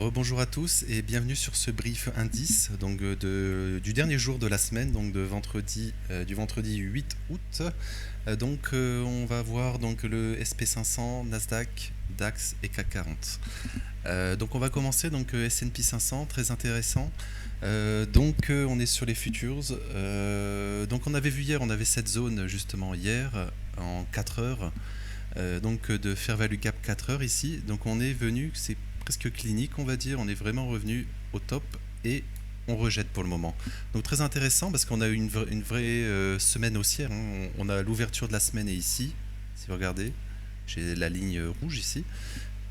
Bonjour à tous et bienvenue sur ce brief indice donc du dernier jour de la semaine, donc du vendredi 8 août. On va voir donc le SP500, Nasdaq, DAX et CAC 40. Donc on va commencer donc S&P 500, très intéressant. On est sur les futures. Donc on avait vu hier, on avait cette zone justement hier en 4 heures. De Fair Value Gap 4 heures ici. Donc on est venu, c'est presque clinique on va dire, on est vraiment revenu au top et on rejette pour le moment. Donc très intéressant parce qu'on a eu une vraie semaine haussière, hein. On a l'ouverture de la semaine et ici, si vous regardez, j'ai la ligne rouge ici.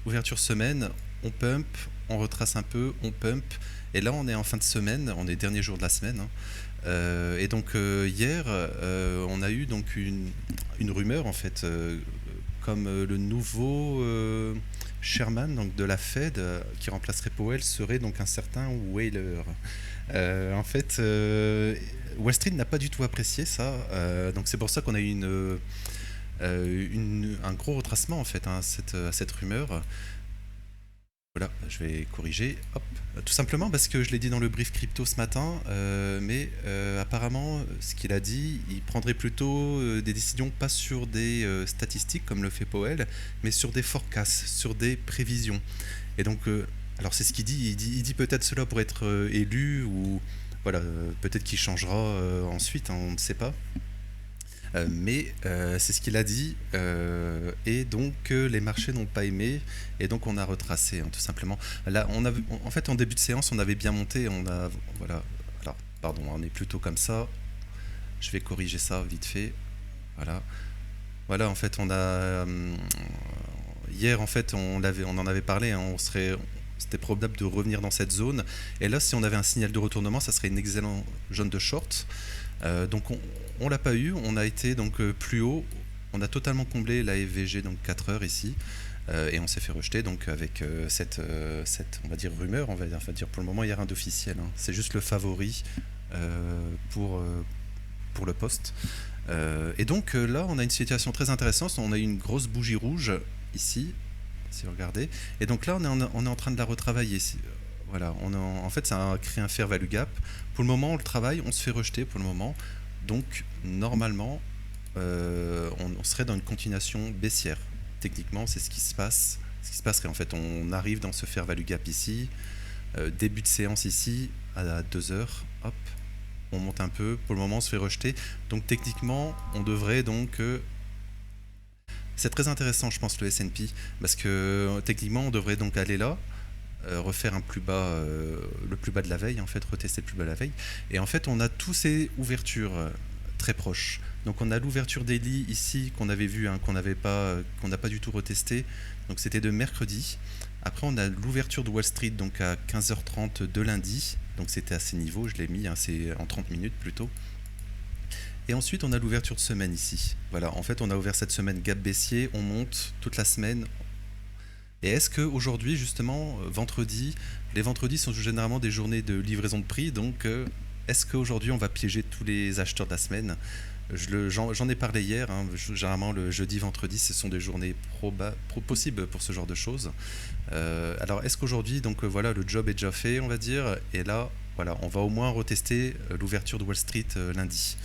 Ouverture semaine, on pump, on retrace un peu, on pump. Et là on est en fin de semaine, on est dernier jour de la semaine, hein. Hier, on a eu donc une rumeur en fait, comme le nouveau chairman donc de la Fed qui remplacerait Powell serait donc un certain Wheeler. Wall Street n'a pas du tout apprécié ça, donc c'est pour ça qu'on a eu un gros retracement en fait, hein, à cette rumeur. Voilà, je vais corriger. Hop. Tout simplement parce que je l'ai dit dans le brief crypto ce matin, apparemment, ce qu'il a dit, il prendrait plutôt des décisions pas sur des statistiques comme le fait Powell, mais sur des forecasts, sur des prévisions. Et donc, alors c'est ce qu'il dit. Il dit peut-être cela pour être élu ou voilà, peut-être qu'il changera ensuite, hein, on ne sait pas. C'est ce qu'il a dit, et donc les marchés n'ont pas aimé, et donc on a retracé, hein, tout simplement. Là, en fait, en début de séance, on avait bien monté, voilà. Alors, pardon, on est plutôt comme ça. Je vais corriger ça vite fait. Voilà. Voilà, en fait, hier, en fait, on en avait parlé, hein, c'était probable de revenir dans cette zone. Et là, si on avait un signal de retournement, ça serait une excellente zone de short. On l'a pas eu, on a été donc plus haut, on a totalement comblé la FVG donc 4 heures ici, et on s'est fait rejeter donc avec cette on va dire rumeur, on va dire pour le moment il n'y a rien d'officiel, hein. C'est juste le favori pour le poste. Là on a une situation très intéressante, on a une grosse bougie rouge ici, si vous regardez, et donc là on est en train de la retravailler. Voilà, en fait ça a créé un fair value gap. Pour le moment on le travaille, on se fait rejeter pour le moment. Donc normalement on serait dans une continuation baissière. Techniquement c'est ce qui se passe. Ce qui se passerait en fait, on arrive dans ce fair value gap ici, début de séance ici à 2 heures, hop, on monte un peu, pour le moment on se fait rejeter. Donc techniquement on devrait donc c'est très intéressant je pense le S&P, parce que techniquement on devrait donc aller là, refaire un plus bas, le plus bas de la veille, en fait, retester le plus bas de la veille. Et en fait, on a tous ces ouvertures très proches. Donc on a l'ouverture daily ici qu'on avait vu, hein, qu'on n'a pas du tout retesté. Donc c'était de mercredi. Après on a l'ouverture de Wall Street donc à 15h30 de lundi. Donc c'était à ces niveaux, je l'ai mis, hein, c'est en 30 minutes plutôt. Et ensuite on a l'ouverture de semaine ici. Voilà, en fait on a ouvert cette semaine gap baissier, on monte toute la semaine. Et est-ce qu'aujourd'hui, justement, vendredi, les vendredis sont généralement des journées de livraison de prix, donc est-ce qu'aujourd'hui on va piéger tous les acheteurs de la semaine? J'en ai parlé hier, hein, généralement le jeudi, vendredi, ce sont des journées possibles pour ce genre de choses. Alors est-ce qu'aujourd'hui, voilà, le job est déjà fait, on va dire, et là, voilà, on va au moins retester l'ouverture de Wall Street lundi.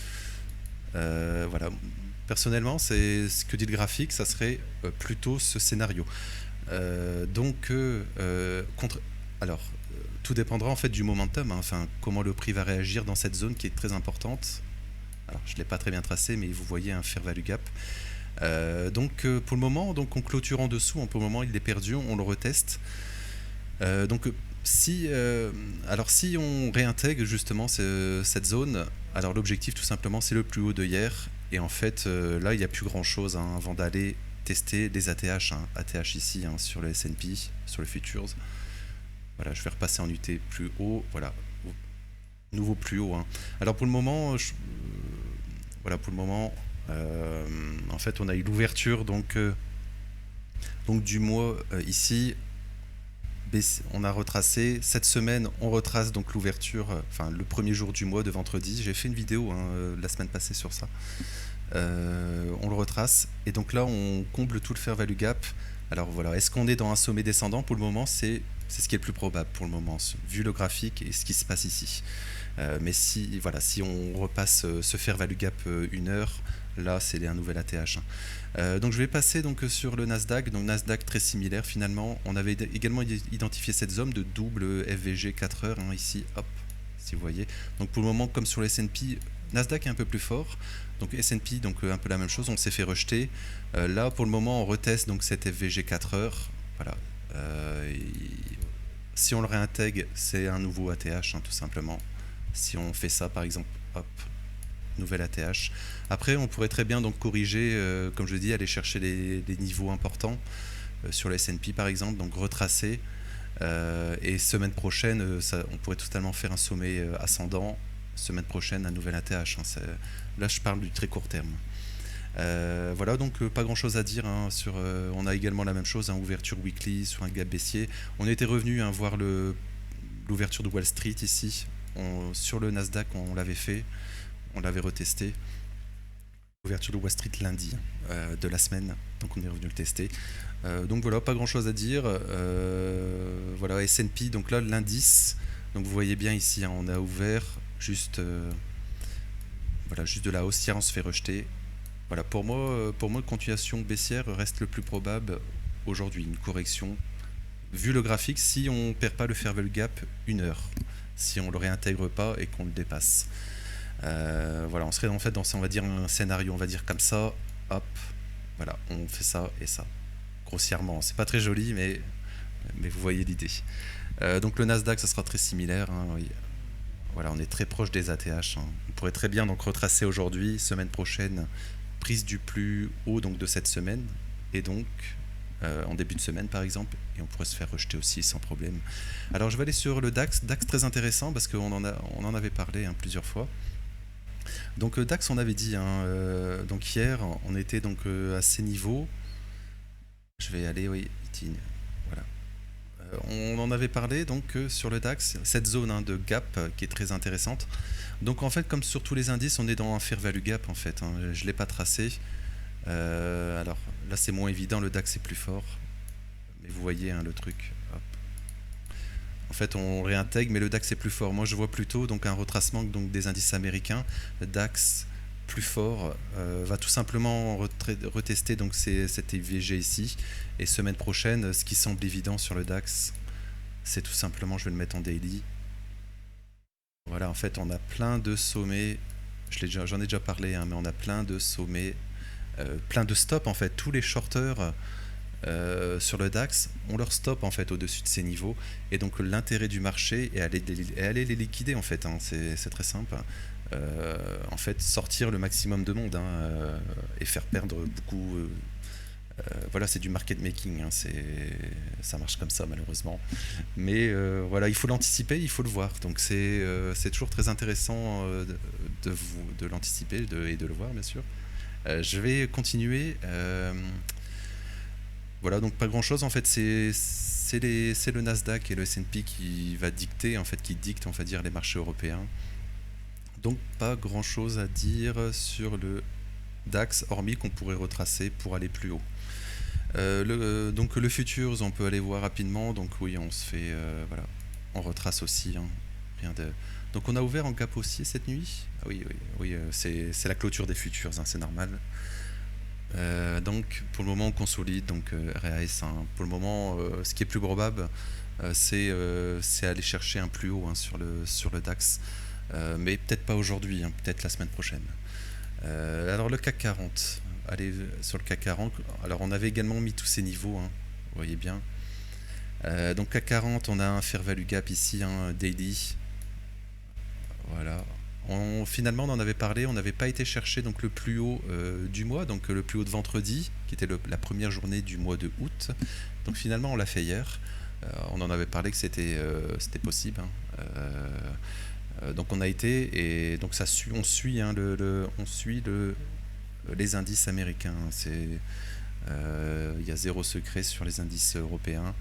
Voilà. Personnellement, c'est ce que dit le graphique, ça serait plutôt ce scénario. Contre. Alors, tout dépendra en fait du momentum, hein, enfin comment le prix va réagir dans cette zone qui est très importante. Alors, je l'ai pas très bien tracé, mais vous voyez un fair value gap. Pour le moment, donc on clôture en dessous. Pour le moment, il est perdu, on le reteste. Si on réintègre justement cette zone, alors l'objectif tout simplement c'est le plus haut de hier. Et en fait, là, il n'y a plus grand chose, hein, avant d'aller tester les ATH, hein, ATH ici, hein, sur le S&P, sur le Futures. Voilà, je vais repasser en UT plus haut, voilà, nouveau plus haut, hein. Alors pour le moment, en fait, on a eu l'ouverture donc du mois ici. On a retracé cette semaine, on retrace donc l'ouverture, enfin le premier jour du mois de vendredi. J'ai fait une vidéo, hein, la semaine passée sur ça. On le retrace et donc là on comble tout le fair value gap. Alors voilà, est-ce qu'on est dans un sommet descendant? Pour le moment c'est C'est ce qui est le plus probable pour le moment, vu le graphique et ce qui se passe ici. Mais si, voilà, si on repasse ce fair value gap 1 heure, là c'est un nouvel ATH. Donc je vais passer donc sur le Nasdaq. Donc Nasdaq très similaire finalement. On avait également identifié cette zone de double FVG 4 heures ici, hop, si vous voyez. Donc pour le moment, comme sur le S&P, Nasdaq est un peu plus fort. Donc S&P, donc un peu la même chose, on s'est fait rejeter. Là pour le moment, on reteste donc cette FVG 4 heures. Voilà. Si on le réintègre, c'est un nouveau ATH tout simplement. Si on fait ça par exemple, hop, nouvelle ATH. Après, on pourrait très bien donc corriger, comme je dis, aller chercher les niveaux importants sur le S&P par exemple, donc retracer. Et semaine prochaine, on pourrait totalement faire un sommet ascendant. Semaine prochaine, un nouvel ATH. Là, je parle du très court terme. Voilà, donc pas grand chose à dire sur. On a également la même chose, ouverture weekly sur un gap baissier. On était revenu voir l'ouverture de Wall Street ici. Sur le Nasdaq, on l'avait fait, on l'avait retesté. Ouverture de Wall Street lundi de la semaine, donc on est revenu le tester. Donc voilà, pas grand chose à dire. Voilà, S&P, donc là l'indice, donc vous voyez bien ici, on a ouvert juste, voilà, juste de la haussière, on se fait rejeter. Voilà, pour moi, continuation baissière reste le plus probable aujourd'hui, une correction. Vu le graphique, si on ne perd pas le fair value gap 1 heure, si on ne le réintègre pas et qu'on le dépasse. Voilà, on serait en fait dans, on va dire, un scénario, on va dire comme ça, hop, voilà, on fait ça et ça, grossièrement. C'est pas très joli, mais vous voyez l'idée. Donc le Nasdaq, ça sera très similaire. Oui. Voilà, on est très proche des ATH. On pourrait très bien donc retracer aujourd'hui, semaine prochaine, prise du plus haut donc de cette semaine, et donc en début de semaine par exemple, et on pourrait se faire rejeter aussi sans problème. Alors je vais aller sur le DAX. DAX très intéressant parce qu'on en avait parlé plusieurs fois. Donc DAX, on avait dit, donc hier, on était donc à ces niveaux. Je vais aller, oui, voilà. On en avait parlé donc sur le DAX, cette zone de gap qui est très intéressante. Donc en fait, comme sur tous les indices, on est dans un fair value gap en fait. Je ne l'ai pas tracé. Alors là, c'est moins évident, le DAX est plus fort. Mais vous voyez le truc. Hop. En fait, on réintègre, mais le DAX est plus fort. Moi, je vois plutôt donc un retracement donc des indices américains. Le DAX plus fort va tout simplement retester donc cet IVG ici. Et semaine prochaine, ce qui semble évident sur le DAX, c'est tout simplement, je vais le mettre en daily. Voilà, en fait, on a plein de sommets. J'en ai déjà parlé, mais on a plein de sommets, plein de stops en fait. Tous les shorteurs sur le DAX, on leur stop en fait au-dessus de ces niveaux, et donc l'intérêt du marché est aller les liquider en fait. C'est très simple. En fait, sortir le maximum de monde et faire perdre beaucoup. Voilà, c'est du market making. Ça marche comme ça malheureusement. Mais voilà, il faut l'anticiper, il faut le voir. Donc c'est toujours très intéressant de l'anticiper et de le voir bien sûr. Je vais continuer. Voilà, donc pas grand chose en fait, c'est le Nasdaq et le S&P qui va dicter, en fait, qui dictent, on va dire, les marchés européens. Donc pas grand chose à dire sur le DAX, hormis qu'on pourrait retracer pour aller plus haut. Donc le Futures, on peut aller voir rapidement, donc oui, on se fait, voilà, on retrace aussi, rien de... Donc on a ouvert en gap haussier cette nuit. Ah oui, c'est la clôture des Futures, c'est normal. Donc pour le moment on consolide, donc RAS, pour le moment ce qui est plus probable c'est aller chercher un plus haut sur le DAX, mais peut-être pas aujourd'hui, peut-être la semaine prochaine. Alors le CAC 40, allez sur le CAC 40, alors on avait également mis tous ces niveaux, vous voyez bien. Donc CAC 40, on a un fair value gap ici, daily, voilà. Finalement, on en avait parlé, on n'avait pas été chercher donc le plus haut du mois, donc le plus haut de vendredi, qui était la première journée du mois de août. Donc finalement, on l'a fait hier. On en avait parlé que c'était possible. Donc on a été, et donc on suit les indices américains. Il y a zéro secret sur les indices européens.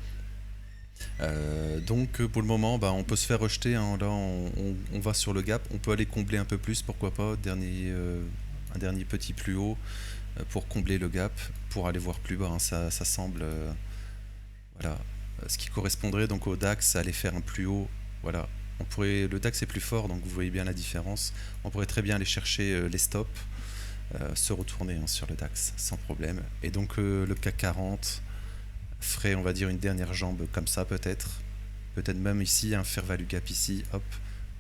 Donc pour le moment, on peut se faire rejeter, là on va sur le gap, on peut aller combler un peu plus, pourquoi pas, un dernier petit plus haut pour combler le gap, pour aller voir plus bas, ça semble, voilà, ce qui correspondrait donc au DAX, aller faire un plus haut. Voilà. Le DAX est plus fort, donc vous voyez bien la différence. On pourrait très bien aller chercher les stops, se retourner sur le DAX sans problème. Et donc le CAC 40 ferait, on va dire, une dernière jambe comme ça peut-être. Peut-être même ici, un fair value gap ici, hop,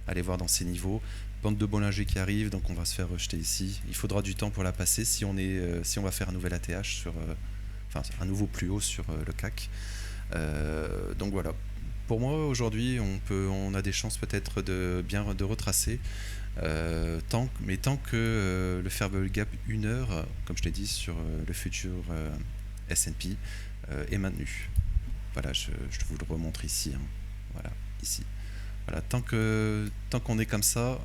allez voir dans ces niveaux. Bande de Bollinger qui arrive, donc on va se faire rejeter ici. Il faudra du temps pour la passer si on va faire un nouvel ATH sur, un nouveau plus haut sur le CAC. Donc voilà. Pour moi aujourd'hui, on a des chances peut-être de retracer. Tant que le fair value gap 1 heure, comme je l'ai dit sur le futur S&P, est maintenu. Voilà, je vous le remontre ici. Hein. Voilà, ici. Voilà, tant qu'on est comme ça,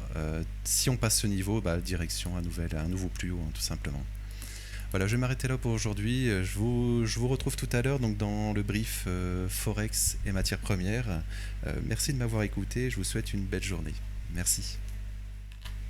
si on passe ce niveau, direction un nouveau plus haut, hein, tout simplement. Voilà, je vais m'arrêter là pour aujourd'hui. Je vous retrouve tout à l'heure donc dans le brief Forex et matières premières. Merci de m'avoir écouté. Je vous souhaite une belle journée. Merci.